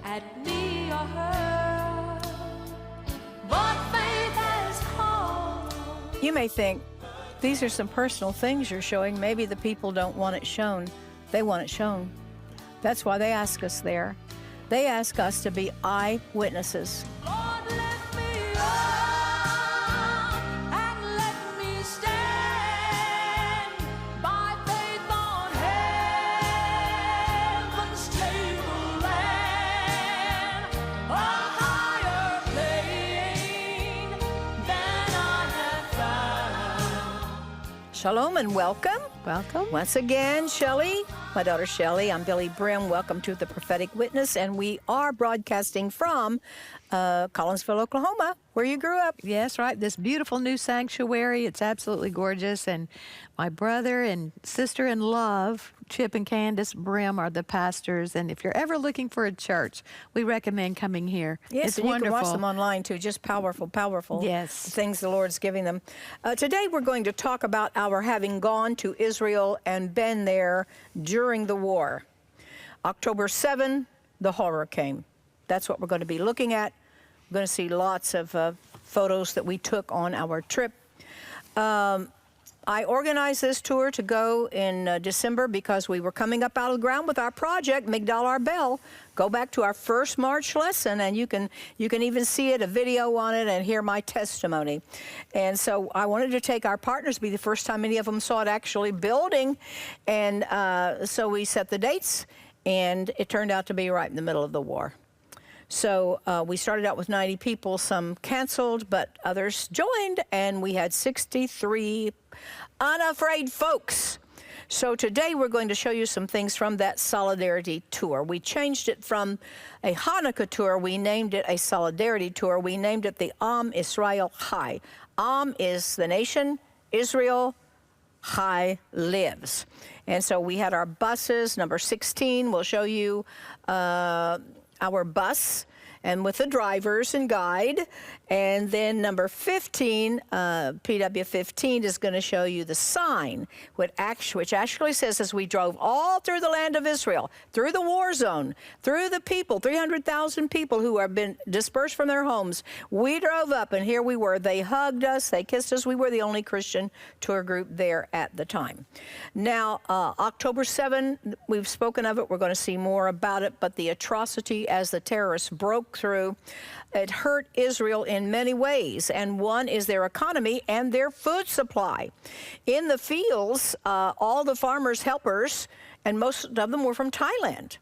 at me or her, but faith has called. You may think, these are some personal things you're showing. Maybe the people don't want it shown. They want it shown. That's why they ask us there. They ask us to be eyewitnesses. Lord, let me run and let me stand by faith on heaven's tableland, a higher plane than I have found. Shalom and welcome. Welcome. Once again, Shelley, my daughter Shelley. I'm Billye Brim. Welcome to The Prophetic Witness, and we are broadcasting from Collinsville, Oklahoma, where you grew up. Yes, right. This beautiful new sanctuary. It's absolutely gorgeous. And my brother and sister in love, Chip and Candace Brim, are the pastors. And if you're ever looking for a church, we recommend coming here. Yes, it's and wonderful. You can watch them online too. Just powerful Yes. things the Lord's giving them. Today we're going to talk about our having gone to Israel and been there during the war. October 7, the horror came. That's what we're going to be looking at. We're going to see lots of photos that we took on our trip. I organized this tour to go in December because we were coming up out of the ground with our project, Migdal Arbel. Go back to our first March lesson, and you can even see it, a video on it, and hear my testimony. And so I wanted to take our partners, be the first time any of them saw it actually building. And so we set the dates, and it turned out to be right in the middle of the war. So we started out with 90 people, some canceled, but others joined, and we had 63 unafraid folks. So today we're going to show you some things from that Solidarity Tour. We changed it from a Hanukkah tour. We named it a Solidarity Tour. We named it the Am Israel Chai. Am is the nation, Israel, Chai lives. And so we had our buses. Number 16 will show you our bus, and with the drivers and guide. And then number 15, PW 15, is going to show you the sign, which actually says, as we drove all through the land of Israel, through the war zone, through the people, 300,000 people who have been dispersed from their homes, we drove up, and here we were. They hugged us, they kissed us. We were the only Christian tour group there at the time. Now, October 7, we've spoken of it. We're going to see more about it, but the atrocity as the terrorists broke through, it hurt Israel in many ways, and one is their economy and their food supply. In the fields, all the farmers' helpers, and most of them were from Thailand,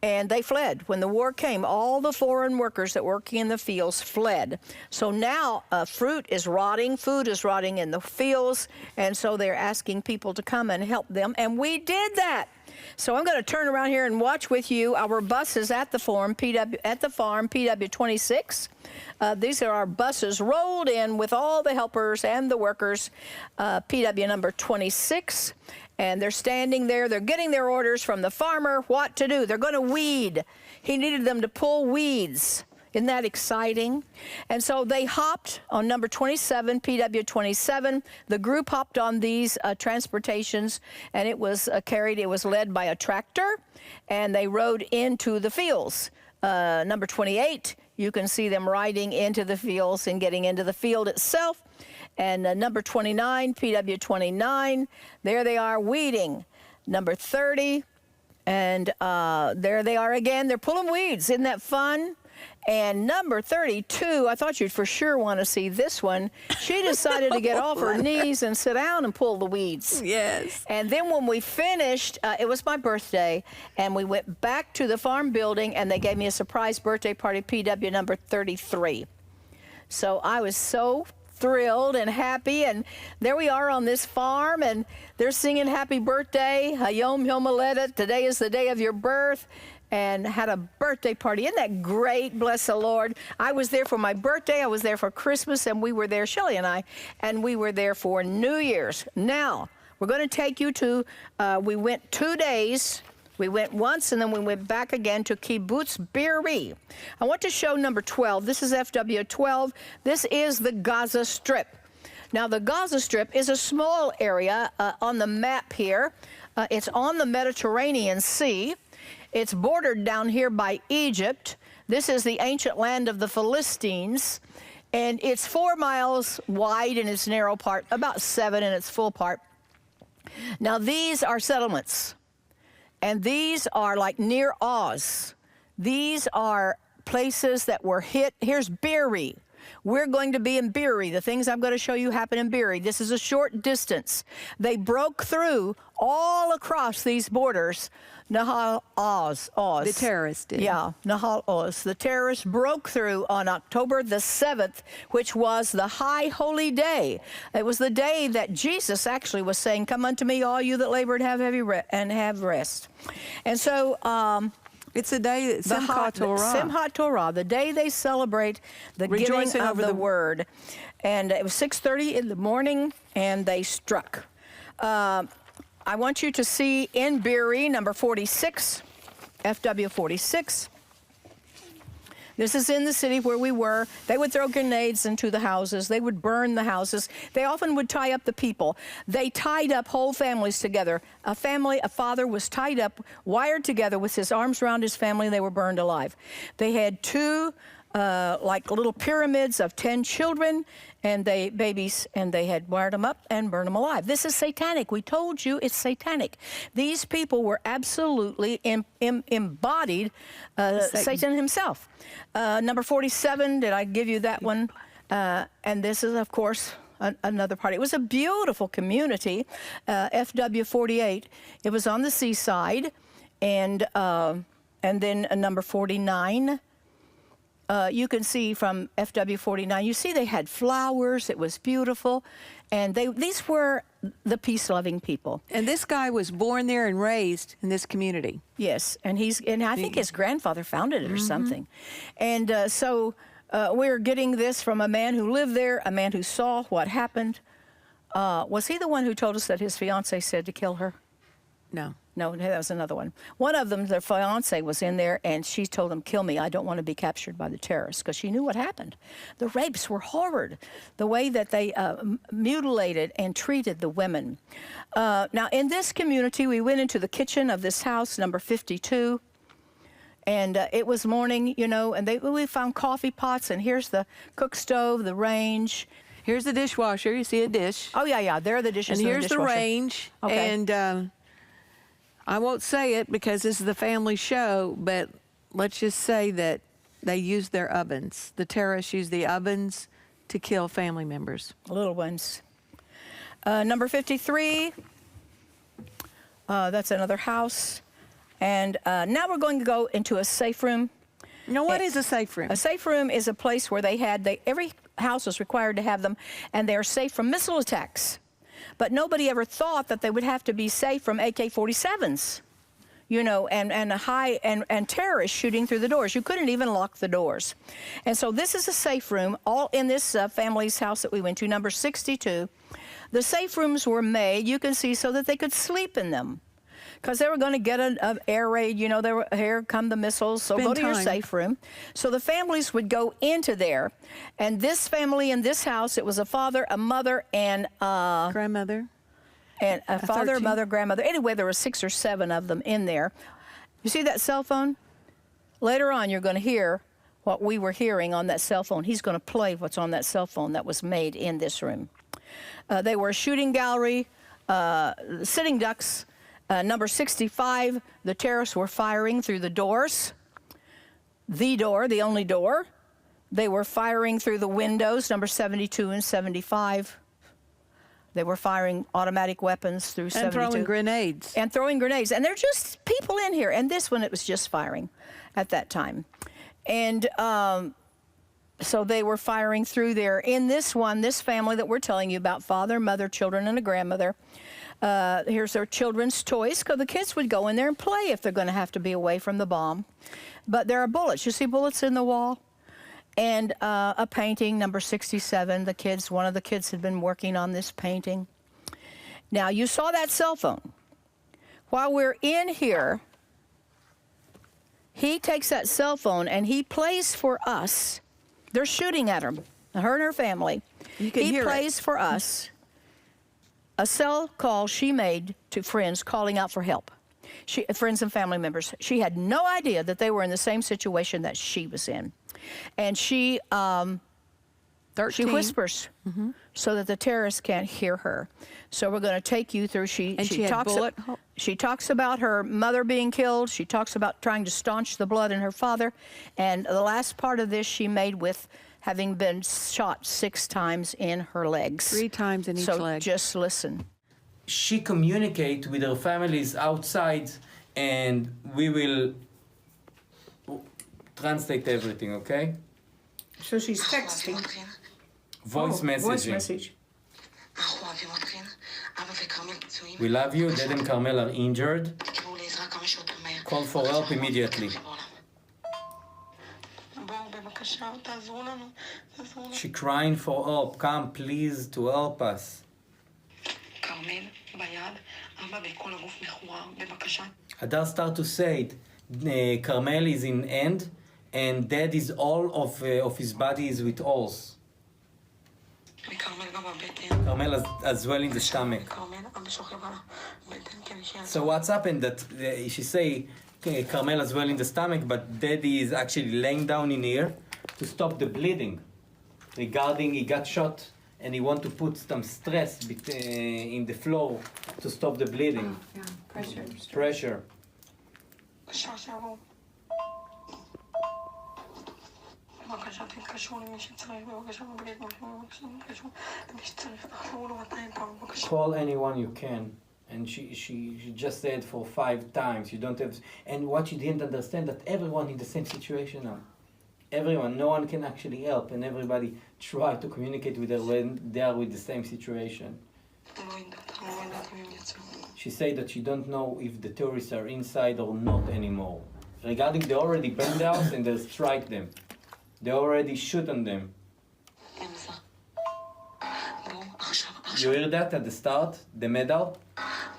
and they fled. When the war came, all the foreign workers that working in the fields fled. So now fruit is rotting, food is rotting in the fields, and so they're asking people to come and help them, and we did that. So I'm going to turn around here and watch with you our buses at the farm, PW 26. These are our buses rolled in with all the helpers and the workers, PW number 26. And they're standing there. They're getting their orders from the farmer what to do. They're going to weed. He needed them to pull weeds. Isn't that exciting? And so they hopped on number 27, PW 27. The group hopped on these transportations, and it was it was led by a tractor, and they rode into the fields. Number 28, you can see them riding into the fields and getting into the field itself. And number 29, PW 29, there they are weeding. Number 30, and there they are again. They're pulling weeds. Isn't that fun? And number 32, I thought you'd for sure want to see this one. She decided to get off her knees and sit down and pull the weeds. Yes. And then when we finished, it was my birthday, and we went back to the farm building, and they gave me a surprise birthday party, PW number 33. So I was so thrilled and happy, and there we are on this farm, and they're singing happy birthday, Hayom Yom Haledet, today is the day of your birth, and had a birthday party. Isn't that great? Bless the Lord. I was there for my birthday, I was there for Christmas, and we were there, Shelley and I, and we were there for New Year's. Now, we're going to take you to, we went 2 days. We went once, and then we went back again to Kibbutz Be'eri. I want to show number 12. This is FW 12. This is the Gaza Strip. Now, the Gaza Strip is a small area on the map here. It's on the Mediterranean Sea. It's bordered down here by Egypt, This is the ancient land of the Philistines, and it's 4 miles wide in its narrow part, about 7 in its full part. Now, these are settlements, and these are like near Oz. These are places that were hit. Here's Billye. We're going to be in Billye. The things I'm going to show you happen in Billye. This is a short distance. They broke through all across these borders. Nahal Oz. The terrorists did. Yeah, Nahal Oz. The terrorists broke through on October the 7th, which was the high holy day. It was the day that Jesus actually was saying, "Come unto me, all you that labor and have heavy and have rest." And so it's the day that Simchat Torah. Simchat Torah, the day they celebrate the Rejoicing giving of over the word. And it was 6:30 in the morning, and they struck. I want you to see in Billye, number 46, FW 46. This is in the city where we were. They would throw grenades into the houses. They would burn the houses. They often would tie up the people. They tied up whole families together. A father was tied up, wired together with his arms around his family, and they were burned alive. They had 2 like little pyramids of 10 children and babies, and they had wired them up and burned them alive. This is satanic. We told you it's satanic. These people were absolutely embodied Satan himself. Number 47, did I give you that one? And this is, of course, another part. It was a beautiful community, FW 48. It was on the seaside, and then number 49. You can see from FW 49, you see they had flowers. It was beautiful. And these were the peace-loving people. And this guy was born there and raised in this community. Yes, and I think his grandfather founded it or something. And so we're getting this from a man who lived there, a man who saw what happened. Was he the one who told us that his fiancée said to kill her? No. No, that was another one. One of them, their fiancé, was in there, and she told him, "Kill me. I don't want to be captured by the terrorists," because she knew what happened. The rapes were horrid, the way that they mutilated and treated the women. Now, in this community, we went into the kitchen of this house, number 52, and it was morning, you know, and we found coffee pots, and here's the cook stove, the range. Here's the dishwasher. You see a dish. Oh, yeah, there are the dishes And in here's the the dishwasher. range. Okay. And I won't say it because this is the family show, but let's just say that they used their ovens. The terrorists used the ovens to kill family members. Little ones. Number 53, that's another house. And now we're going to go into a safe room. Now, what is a safe room? A safe room is a place where every house is required to have them, and they are safe from missile attacks. But nobody ever thought that they would have to be safe from AK-47s, you know, and terrorists shooting through the doors. You couldn't even lock the doors. And so this is a safe room, all in this family's house that we went to, number 62. The safe rooms were made, you can see, so that they could sleep in them, because they were going to get an air raid. You know, here come the missiles, so go to your safe room. So the families would go into there, and this family in this house, it was a father, a mother, and grandmother. And a father, 13. mother, grandmother. Anyway, there were 6 or 7 of them in there. You see that cell phone? Later on, you're going to hear what we were hearing on that cell phone. He's going to play what's on that cell phone that was made in this room. They were a shooting gallery, sitting ducks. Number 65, the terrorists were firing through the doors. The door, the only door. They were firing through the windows, number 72 and 75. They were firing automatic weapons through 72. And throwing grenades. And throwing grenades. And they're just people in here. And this one, it was just firing at that time. And so they were firing through there. In this one, this family that we're telling you about, father, mother, children, and a grandmother, here's their children's toys, because the kids would go in there and play if they're going to have to be away from the bomb. But there are bullets. You see bullets in the wall? And a painting, number 67. One of the kids had been working on this painting. Now, you saw that cell phone. While we're in here, he takes that cell phone and he plays for us. They're shooting at her and her family. You can hear it. He plays for us a cell call she made to friends calling out for help. friends and family members. She had no idea that they were in the same situation that she was in. And she 13. whispers so that the terrorists can't hear her. So we're going to take you through. She had talks. bullet She talks about her mother being killed. She talks about trying to staunch the blood in her father, and the last part of this she made with having been shot 6 times in her legs. 3 times in each so leg. just listen. She communicate with her families outside, and we will translate everything, okay? So she's texting. Voice messaging. Voice message. אנחנו אוהבים אתכן, אבא וכרמל פצועים. We love you. Dad and Carmel are injured. תקראו לעזרה כמה שיותר מהר. Call for help immediately. בואו בבקשה, תעזרו לנו. תעזרו לנו. She crying for help. Come, please, to help us. כרמל, ביד, אבא בכל הגוף מחורר, בבקשה. Adar start to say it. Carmel is in end, and Dad is all of his body is with holes. וכרמל גם בבטן. Carmel as well in the stomach. כרמל, אבא שוכב על הבטן כדי שיעצור. So what's happened that she say Carmel as well in the stomach, but Daddy is actually laying down in here to stop the bleeding. Regarding he got shot and he want to put some stress in the floor to stop the bleeding. Yeah, pressure. Pressure. בבקשה, שיבואו. בבקשה, תתקשרו למי שצריך, בבקשה, בבקשה, בבקשה, תתקשרו למי שצריך, תחזרו לו 200 פעם, בבקשה. Call anyone you can. And she just said for 5 times. You don't have. And what she didn't understand that everyone in the same situation now. Everyone, no one can actually help, and everybody try to communicate with her when they are with the same situation. לא יודעת אם הם יצאו. She said that she don't know if the tourists are inside or not anymore. Regarding they already burned the house and they strike them. They already shoot on them. אמצע. בואו, עכשיו, You עכשיו. hear that at the start? The medal?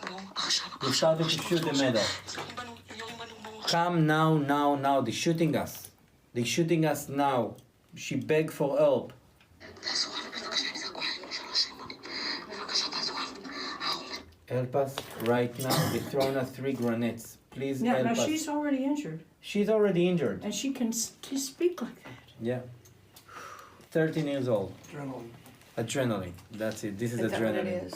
בואו, עכשיו. They started to shoot the medal. יורים בנו, יורים בנו, בואו. Come now. They're shooting us. They're shooting us now. She begged for help. תעזרו לנו, בבקשה, אם זה הכול, אני 3 רימונים. בבקשה, תעזרו לנו. Help us right now. They're throwing us 3 grenades. Please help us. she's already injured, She's already injured. and she can speak like that. Yeah. 13 years old. Adrenaline. That's it. This is adrenaline.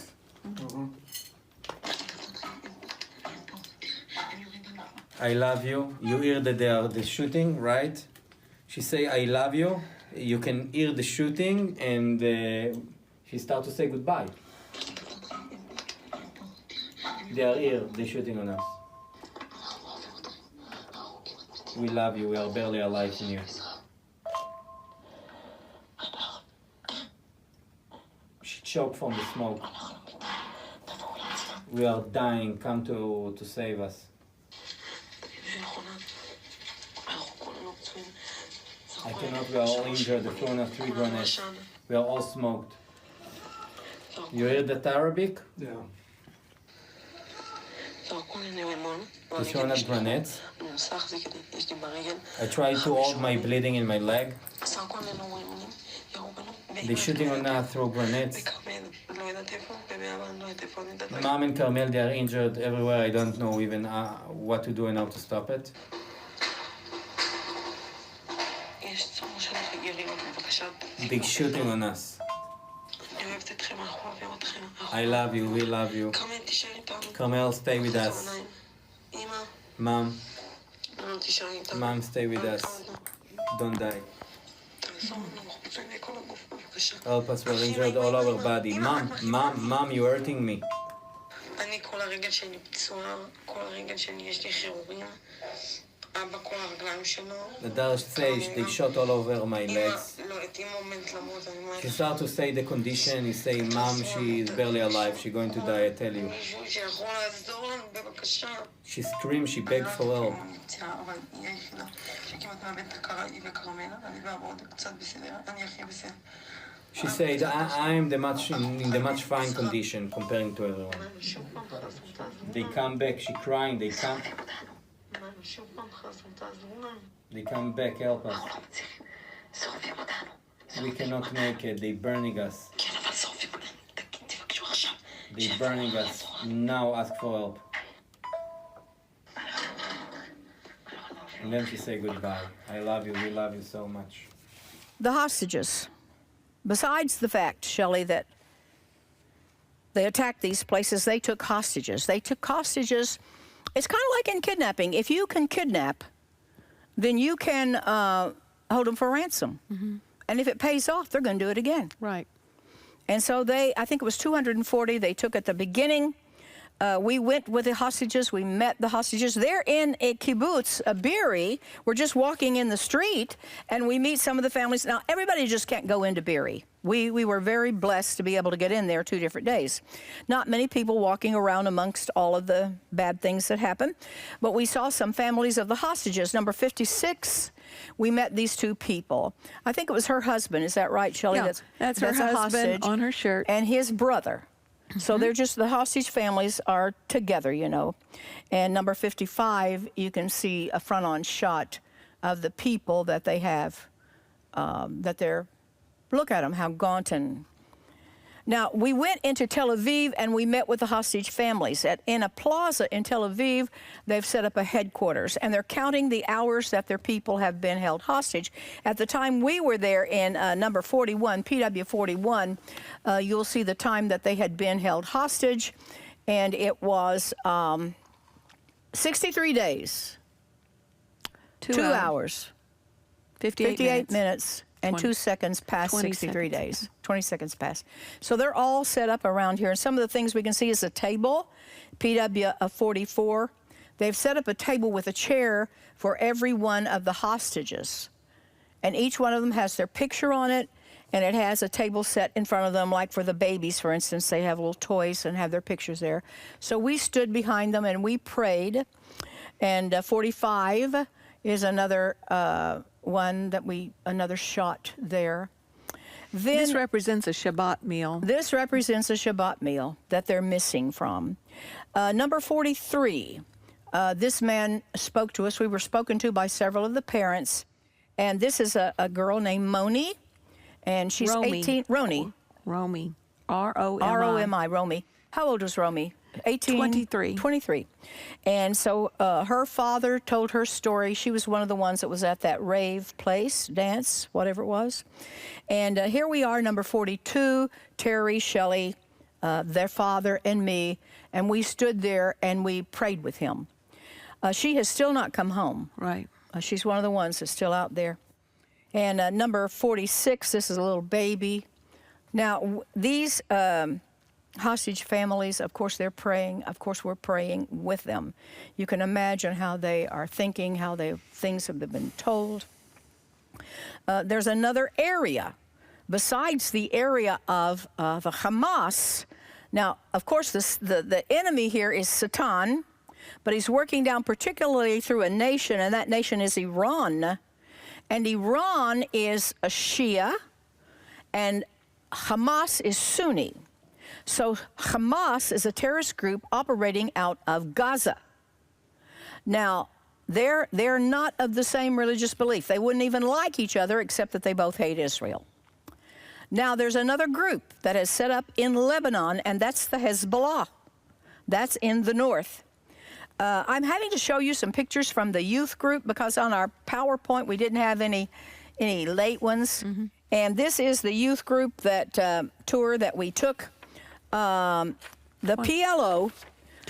I love you. You hear that they are the shooting, right? She say, I love you. You can hear the shooting, and she start to say goodbye. They are here. They're shooting on us. We love you. We are barely alive in here. She choked from the smoke. We are dying. Come to save us. I cannot. We are all injured. The phone has 3 grenades. We are all smoked. You hear that Arabic? Yeah. זרקו לי רימון. The phone has grenades. אני עושה להחזיק את זה, יש לי ברגל. I try to hold my bleeding in my leg. זרקו עלינו רימונים, ירו בנו. They're shooting on us through grenades. בכרמל, לא יודעת איפה, ובאבא אני לא יודעת איפה, אני יודעת לא. Mom and Carmel, they are injured everywhere. I don't know even what to do and how to stop it. יש צורך של חיגרים, בבקשה. They're shooting on us. אני אוהבת אתכם, אנחנו אוהבים אתכם. I love you. We love you. כרמל, תישאר איתנו. Carmel, stay with us. אמא, Mom, תישאר איתנו. Mom, stay with us. Don't die. תעזור לנו, אנחנו פצועים מכל הגוף, בבקשה. Help us. We're injured all over body. Mom, you're hurting me. אני כל הרגל שלי פצועה, כל הרגל שלי יש לי חירורים. אבא כל הרגליים שלו. The Darsh says they shot all over my legs. אמא, לא, את אמא עומדת למות, אני אומרת. She started to say the condition. He say, Mom, she is barely alive. She's going to die. I tell you. מישהו שיכול לעזור לנו, בבקשה. She screamed. She begged for help. אני פציעה, אבל היא היחידה שכמעט מאבדת את הכרה, היא וכרמל. אני ואבא עוד קצת בסדר, אני הכי בסדר. She said, I am in the much fine condition comparing to everyone. שוב פעם חזרו, תעזרו They לנו. come back. She crying. They come. שוב פעם חזרו, תעזרו לנו. They come back. Help us. שורפים אותנו. We cannot make it. They burning us. כן, אבל שורפים אותנו. תבקשו עכשיו. They burning us. Now ask for help. And then she say goodbye. I love you. We love you so much. The hostages. Besides the fact, Shelley, that they attacked these places, they took hostages. They took hostages. It's kind of like in kidnapping. If you can kidnap, then you can hold them for ransom. And if it pays off, they're going to do it again. Right. And so I think it was 240 they took at the beginning. We went with the hostages. We met the hostages. They're in a kibbutz, a Billye. We're just walking in the street, and we meet some of the families. Now, everybody just can't go into Billye. We were very blessed to be able to get in there 2 different days. Not many people walking around amongst all of the bad things that happen. But we saw some families of the hostages. Number 56, we met these 2 people. I think it was her husband. Is that right, Shelley? Yeah, that's her a husband hostage, on her shirt. and his brother. So they're just, the hostage families are together, you know. And number 55, you can see a front-on shot of the people that they have, that they're, look at them, how gaunt and... Now, we went into Tel Aviv and we met with the hostage families. In a plaza in Tel Aviv, they've set up a headquarters, and they're counting the hours that their people have been held hostage. At the time we were there in number 41, PW 41, you'll see the time that they had been held hostage, and it was 63 days, 2 hours, 58 minutes. And 20 2 seconds past 20 63 seconds. days. 20 seconds past. So they're all set up around here. And some of the things we can see is a table, PW of 44. They've set up a table with a chair for every one of the hostages. And each one of them has their picture on it, and it has a table set in front of them, like for the babies, for instance. They have little toys and have their pictures there. So we stood behind them and we prayed. And 45 is another one that another shot there. Then, This represents a Shabbat meal. this represents a Shabbat meal that they're missing from. Number 43, this man spoke to us. We were spoken to by several of the parents. And this is a girl named Moni, and she's Romy. 18. Roni. Romy. R-O-M-I. R-O-M-I, Romy. How old was Romy? 18? 23. 23. And so her father told her story. She was one of the ones that was at that rave place, dance, whatever it was. And here we are, number 42, Terry, Shelley, their father, and me. And we stood there and we prayed with him. She has still not come home. Right. She's one of the ones that's still out there. And number 46, this is a little baby. Now, these hostage families, of course, they're praying. Of course, we're praying with them. You can imagine how they are thinking, how things have been told. There's another area besides the area of the Hamas. Now, of course, the enemy here is Satan, but he's working down particularly through a nation, and that nation is Iran. And Iran is a Shia, and Hamas is Sunni. So Hamas is a terrorist group operating out of Gaza. Now, they're not of the same religious belief. They wouldn't even like each other, except that they both hate Israel. Now, there's another group that has set up in Lebanon, and that's the Hezbollah. That's in the north. I'm having to show you some pictures from the youth group because on our PowerPoint we didn't have any late ones. And this is the youth group that tour that we took. The PLO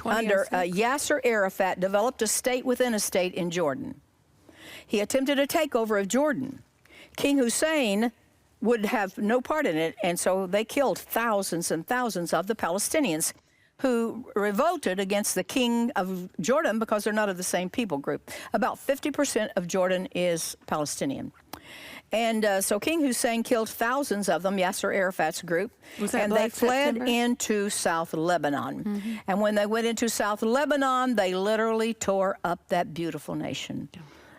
under Yasser Arafat developed a state within a state in Jordan. He attempted a takeover of Jordan. King Hussein would have no part in it, and so they killed thousands and thousands of the Palestinians who revolted against the king of Jordan because they're not of the same people group. About 50% of Jordan is Palestinian. And so King Hussein killed thousands of them, Yasser Arafat's group, and they fled into South Lebanon. And when they went into South Lebanon, they literally tore up that beautiful nation.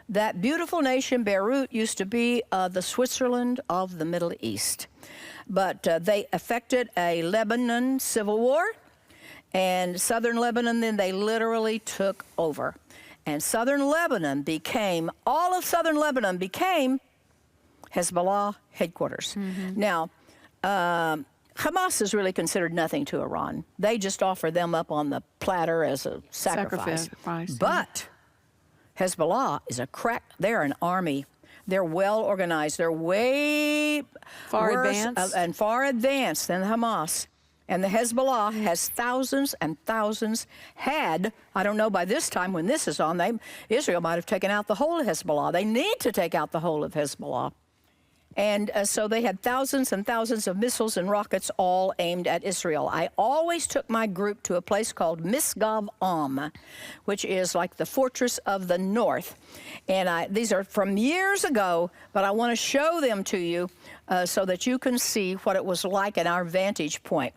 That beautiful nation, Beirut, used to be the Switzerland of the Middle East. But they effected a Lebanon civil war, and southern Lebanon, then they literally took over. And southern Lebanon became, all of southern Lebanon became Hezbollah headquarters. Now, Hamas is really considered nothing to Iran. They just offer them up on the platter as a sacrifice. But Hezbollah is they're an army. They're well organized. They're way Far advanced? and far advanced than Hamas. And the Hezbollah has thousands and thousands I don't know by this time when this is on, Israel might have taken out the whole of Hezbollah. They need to take out the whole of Hezbollah. And so they had thousands and thousands of missiles and rockets all aimed at Israel. I always took my group to a place called Misgav Am, which is like the fortress of the north. And these are from years ago, but I want to show them to you so that you can see what it was like at our vantage point.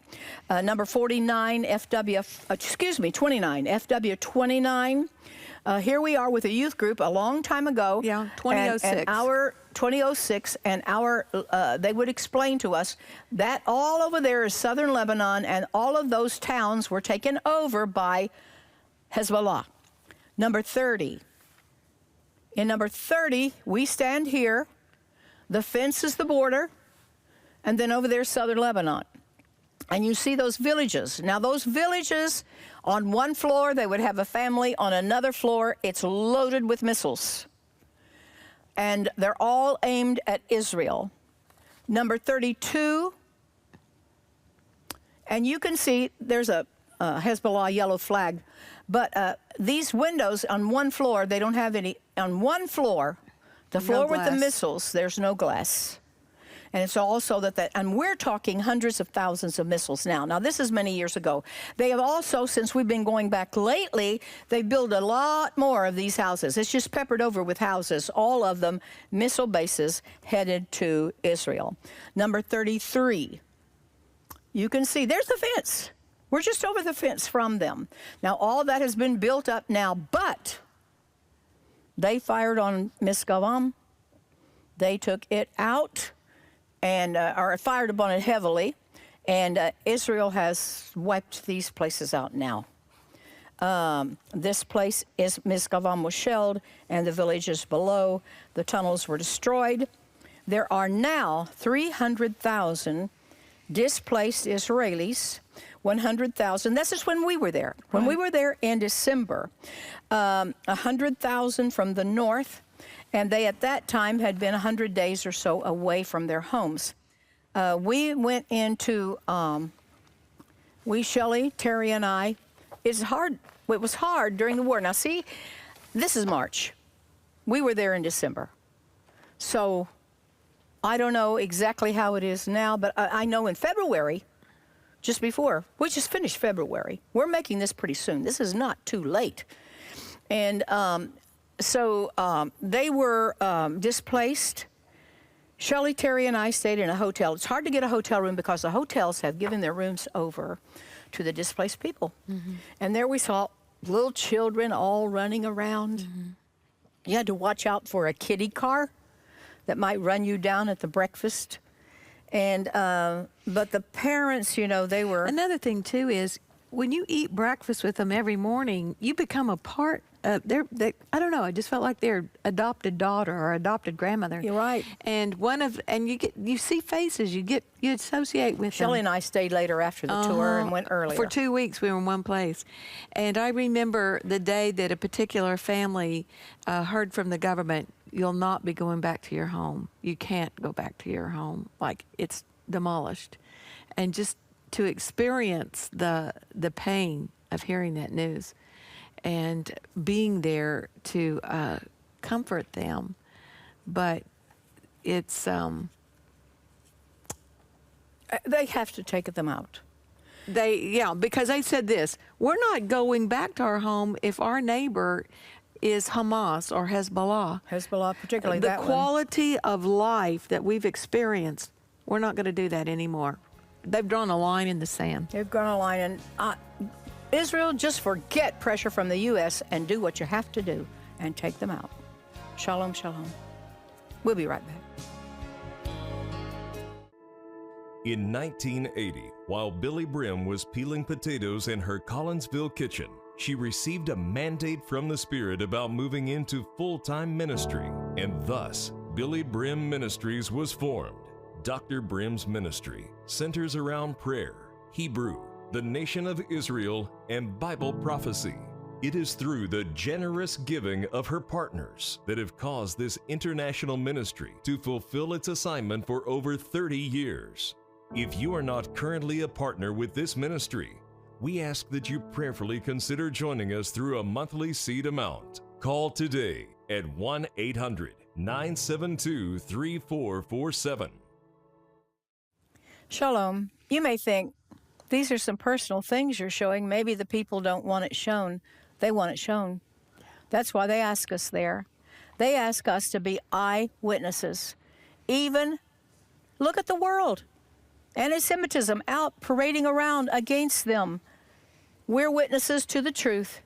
Number 29, 29, FW 29. Here we are with a youth group a long time ago. Yeah, 2006. And our 2006, and they would explain to us that all over there is southern Lebanon, and all of those towns were taken over by Hezbollah. Number 30. In number 30, we stand here. The fence is the border, and then over there is southern Lebanon. And you see those villages. Now, those villages, on one floor, they would have a family. On another floor, it's loaded with missiles. And they're all aimed at Israel. Number 32, and you can see there's a Hezbollah yellow flag. But these windows on one floor, they don't have any. On one floor, the floor with the missiles, there's no glass. And it's also and we're talking hundreds of thousands of missiles now. Now, this is many years ago. They have also, since we've been going back lately, they built a lot more of these houses. It's just peppered over with houses, all of them missile bases headed to Israel. Number 33, you can see, there's the fence. We're just over the fence from them. Now, all that has been built up now, but they fired on Misgavam. They took it out. And are fired upon it heavily, and Israel has wiped these places out now. This place is Misgavam was shelled, and the villages below, the tunnels were destroyed. There are now 300,000 displaced Israelis, 100,000. This is when we were there. When we were there in December, 100,000 from the north. And they, at that time, had been 100 days or so away from their homes. We went into, Shelley, Terry, and I, it was hard during the war. Now, see, this is March. We were there in December. So I don't know exactly how it is now, but I know in February, just before, we just finished February. We're making this pretty soon. This is not too late. And So they were displaced. Shelley, Terry, and I stayed in a hotel. It's hard to get a hotel room because the hotels have given their rooms over to the displaced people. Mm-hmm. And there we saw little children all running around. Mm-hmm. You had to watch out for a kiddie car that might run you down at the breakfast. And but the parents, they were... Another thing, too, is when you eat breakfast with them every morning, you become a part. I don't know. I just felt like their adopted daughter or adopted grandmother. You're right. And you see faces. You associate with Shelley them. and I stayed later after the tour and went earlier. For 2 weeks, we were in one place, and I remember the day that a particular family heard from the government, "You'll not be going back to your home. You can't go back to your home. Like it's demolished," and just to experience the pain of hearing that news. And being there to comfort them, but it's they have to take them out. Because they said this: we're not going back to our home if our neighbor is Hamas or Hezbollah. Hezbollah, particularly the quality of life that we've experienced. We're not going to do that anymore. They've drawn a line in the sand. They've drawn a line, and Israel, just forget pressure from the U.S. and do what you have to do and take them out. Shalom, shalom. We'll be right back. In 1980, while Billye Brim was peeling potatoes in her Collinsville kitchen, she received a mandate from the Spirit about moving into full-time ministry, and thus Billye Brim Ministries was formed. Dr. Brim's ministry centers around prayer, Hebrew, the nation of Israel, and Bible prophecy. It is through the generous giving of her partners that have caused this international ministry to fulfill its assignment for over 30 years. If you are not currently a partner with this ministry, we ask that you prayerfully consider joining us through a monthly seed amount. Call today at 1-800-972-3447. Shalom. You may think, these are some personal things you're showing. Maybe the people don't want it shown. They want it shown. That's why they ask us there. They ask us to be eyewitnesses. Even look at the world. Anti-Semitism out parading around against them. We're witnesses to the truth.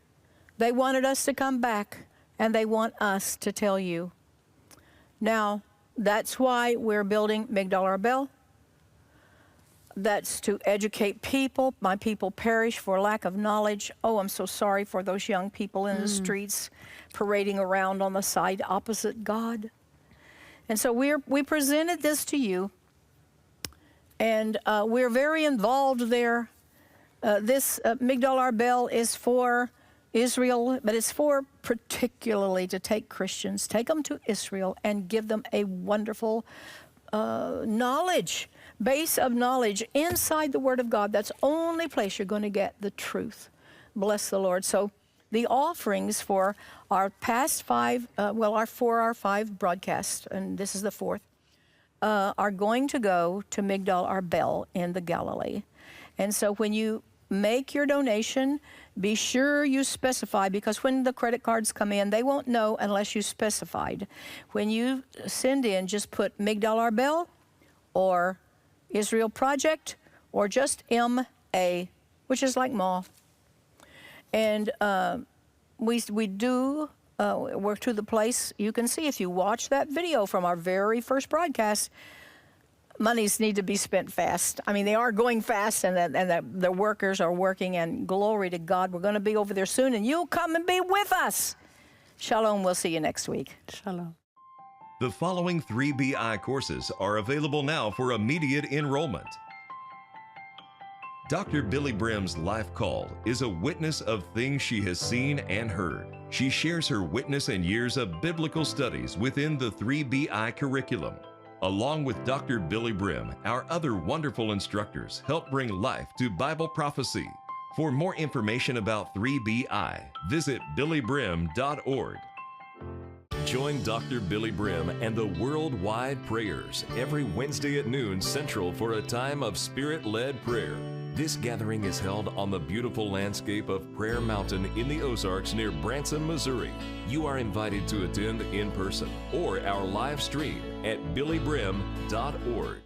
They wanted us to come back, and they want us to tell you. Now, that's why we're building Migdal Arbel. That's to educate people. My people perish for lack of knowledge. Oh, I'm so sorry for those young people in the streets parading around on the side opposite God. And so we presented this to you, and we're very involved there. This Migdal Arbel is for Israel, but it's for particularly to take Christians, take them to Israel and give them a wonderful base of knowledge inside the Word of God. That's the only place you're going to get the truth. Bless the Lord. So the offerings for our past five broadcasts, and this is the fourth, are going to go to Migdal Arbel in the Galilee. And so when you make your donation, be sure you specify, because when the credit cards come in, they won't know unless you specified. When you send in, just put Migdal Arbel or Israel Project or just MA, which is like Ma. And we do work to the place. You can see if you watch that video from our very first broadcast, monies need to be spent fast. I mean, they are going fast, and the workers are working, and glory to God. We're going to be over there soon, and you'll come and be with us. Shalom. We'll see you next week. Shalom. The following 3BI courses are available now for immediate enrollment. Dr. Billye Brim's Life Call is a witness of things she has seen and heard. She shares her witness and years of biblical studies within the 3BI curriculum. Along with Dr. Billye Brim, our other wonderful instructors help bring life to Bible prophecy. For more information about 3BI, visit billyebrim.org. Join Dr. Billye Brim and the Worldwide Prayers every Wednesday at noon Central for a time of Spirit-led prayer. This gathering is held on the beautiful landscape of Prayer Mountain in the Ozarks near Branson, Missouri. You are invited to attend in person or our live stream at billyebrim.org.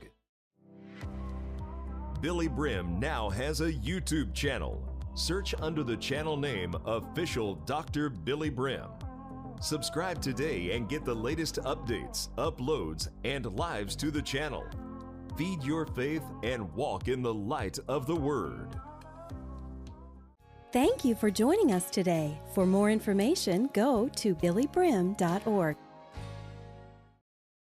Billye Brim now has a YouTube channel. Search under the channel name Official Dr. Billye Brim. Subscribe today and get the latest updates, uploads, and lives to the channel. Feed your faith and walk in the light of the Word. Thank you for joining us today. For more information, go to billyebrim.org.